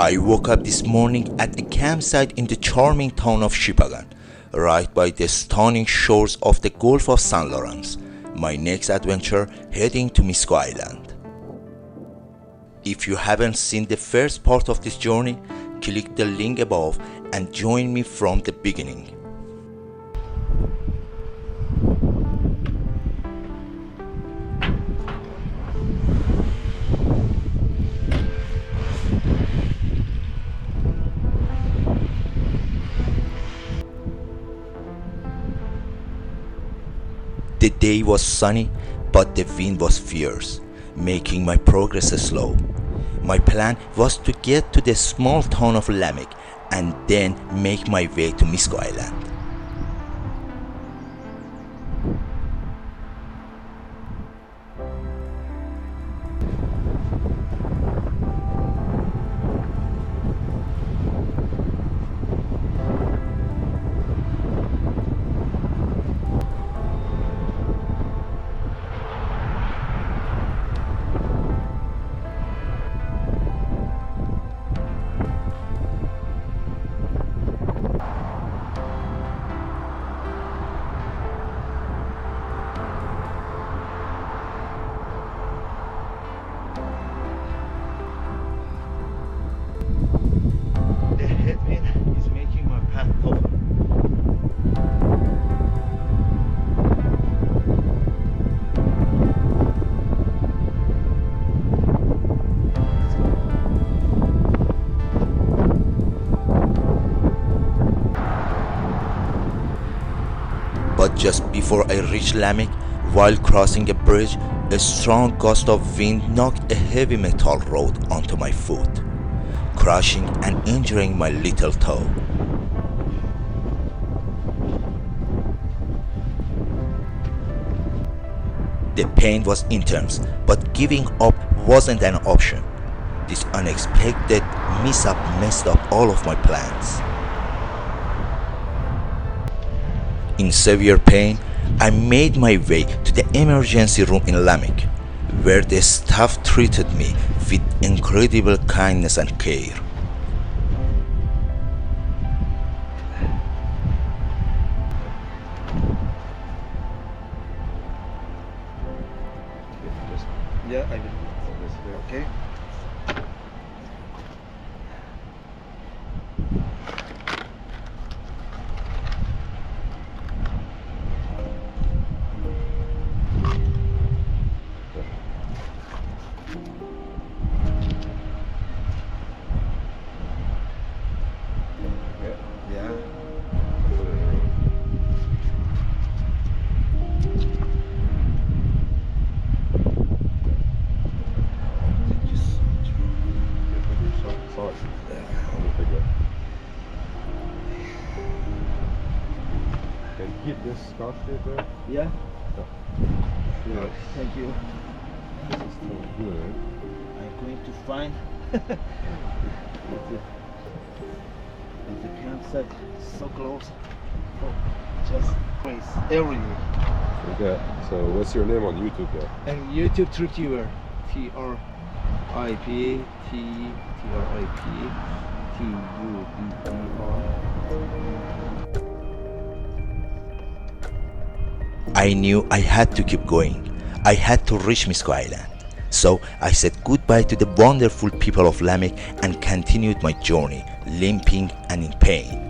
I woke up this morning at the campsite in the charming town of Shippagan, right by the stunning shores of the Gulf of St. Lawrence. My next adventure heading to Miscou Island. If you haven't seen the first part of this journey, click the link above and join me from the beginning. The day was sunny, but the wind was fierce, making my progress slow. My plan was to get to the small town of Lamech and then make my way to Miscou Island. The headwind is making my path tougher. But just before I reached Lamech, while crossing a bridge, a strong gust of wind knocked a heavy metal rod onto my foot, crushing and injuring my little toe. The pain was intense, but giving up wasn't an option. This unexpected mishap messed up all of my plans. In severe pain, I made my way to the emergency room in Lamech, where the staff treated me with incredible kindness and care. Yeah, I will. Okay. Yeah. Sorry. I'll pick it up. Can you get this scotch tape there? Yeah. Yeah. Thank you. This is still good. I'm going to find the campsite so close. Oh, just place every day. Okay. So what's your name on YouTube there? And YouTube TripTuber. TripTuber. I knew I had to keep going. I had to reach Miscou Island. So I said goodbye to the wonderful people of Lamech and continued my journey, limping and in pain.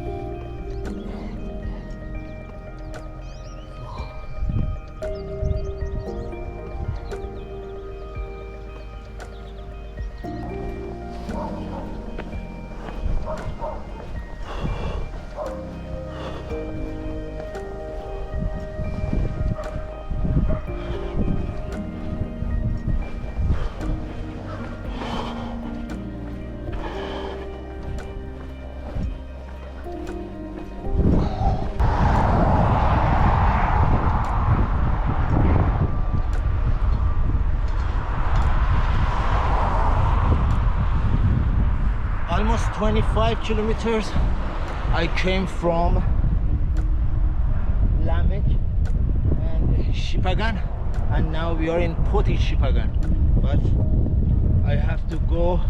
Almost 25 kilometers I came from Lamech and Shippagan, and now we are in Shippagan. But I have to go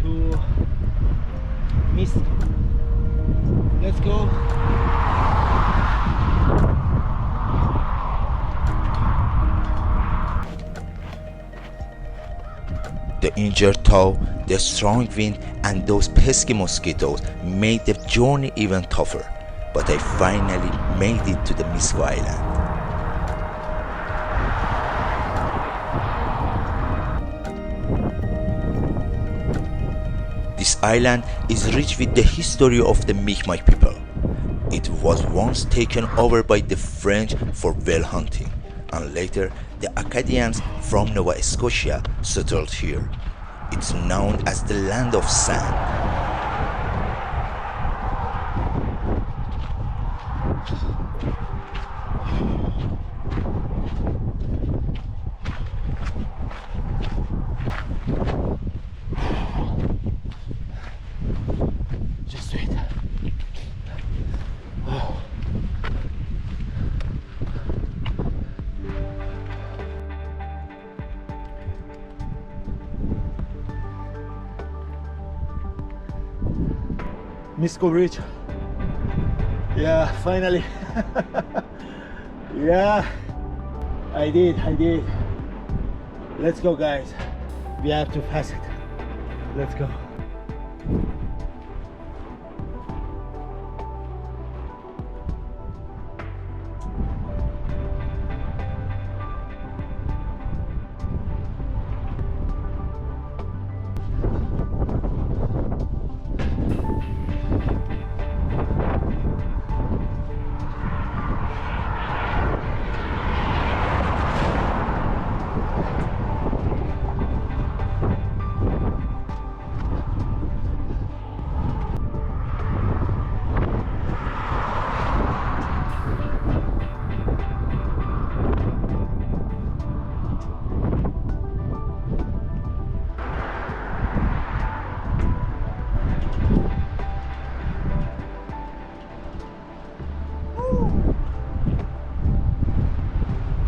to Miscou. Let's go. The injured toe, the strong wind, and those pesky mosquitoes made the journey even tougher, but I finally made it to the Miscou Island. This island is rich with the history of the Mi'kmaq people. It was once taken over by the French for whale hunting, and later the Acadians from Nova Scotia settled here. It's known as the Land of Sand. Just wait. Miscou Reach. Yeah, finally. Yeah, I did. Let's go, guys. We have to pass it. Let's go.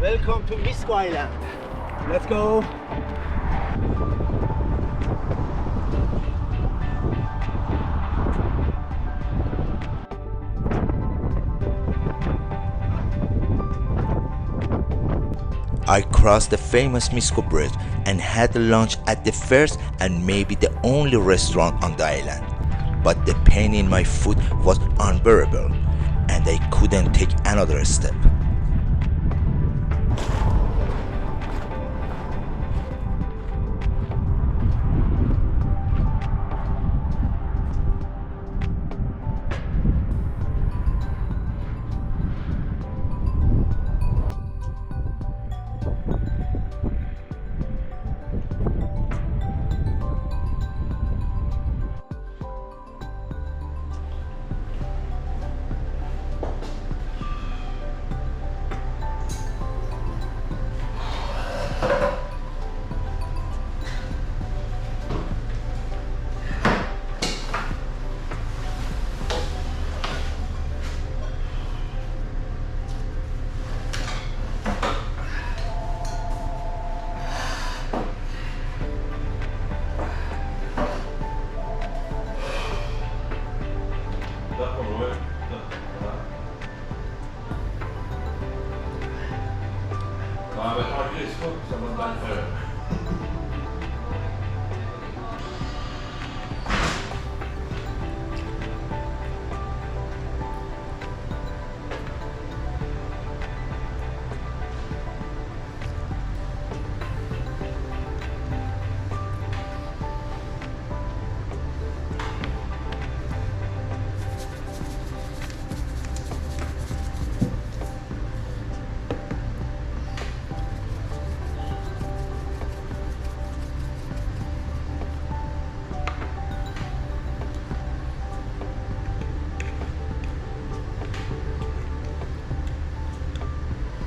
Welcome to Miscou Island. Let's go. I crossed the famous Miscou Bridge and had lunch at the first and maybe the only restaurant on the island. But the pain in my foot was unbearable and I couldn't take another step.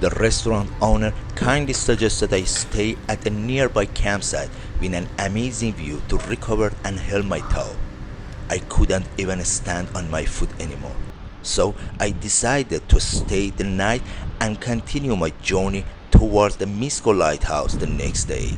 The restaurant owner kindly suggested I stay at a nearby campsite with an amazing view to recover and heal my toe. I couldn't even stand on my foot anymore, so I decided to stay the night and continue my journey towards the Miscou Lighthouse the next day.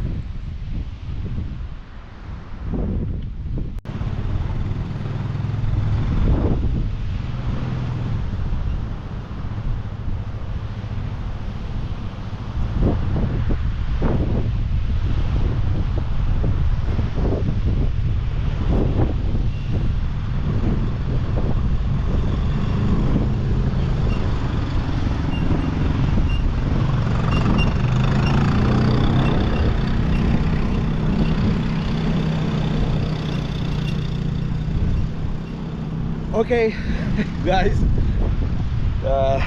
Okay, guys, I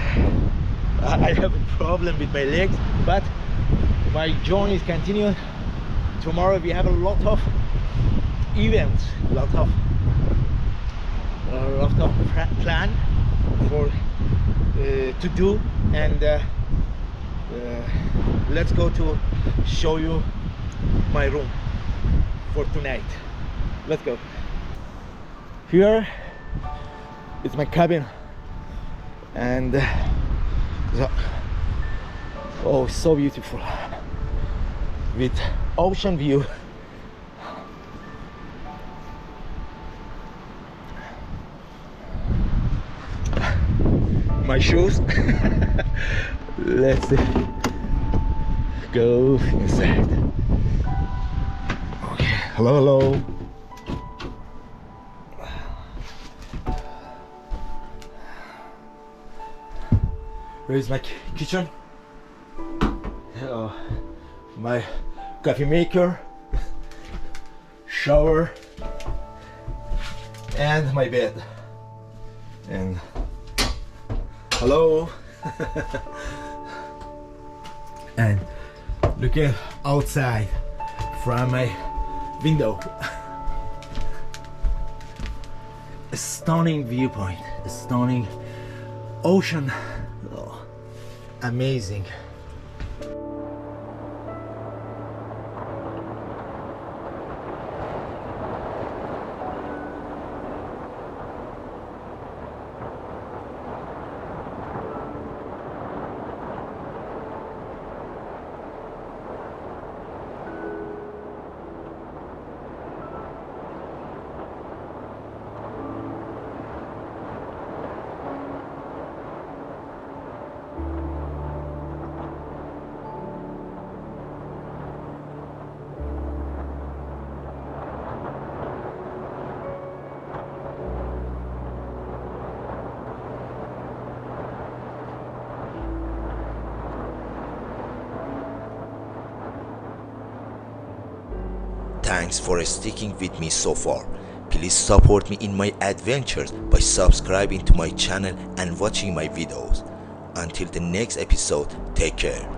have a problem with my legs, but my journey is continued. Tomorrow we have a lot of events, a lot of plan for to do, and let's go to show you my room for tonight. Let's go. Here it's my cabin, and oh, so beautiful with ocean view. My shoes. Let's go inside. Okay, hello. Where is my kitchen? My coffee maker, shower, and my bed. And hello. And looking outside from my window. A stunning viewpoint, a stunning ocean. Oh, amazing. Thanks for sticking with me so far. Please support me in my adventures by subscribing to my channel and watching my videos. Until the next episode, take care.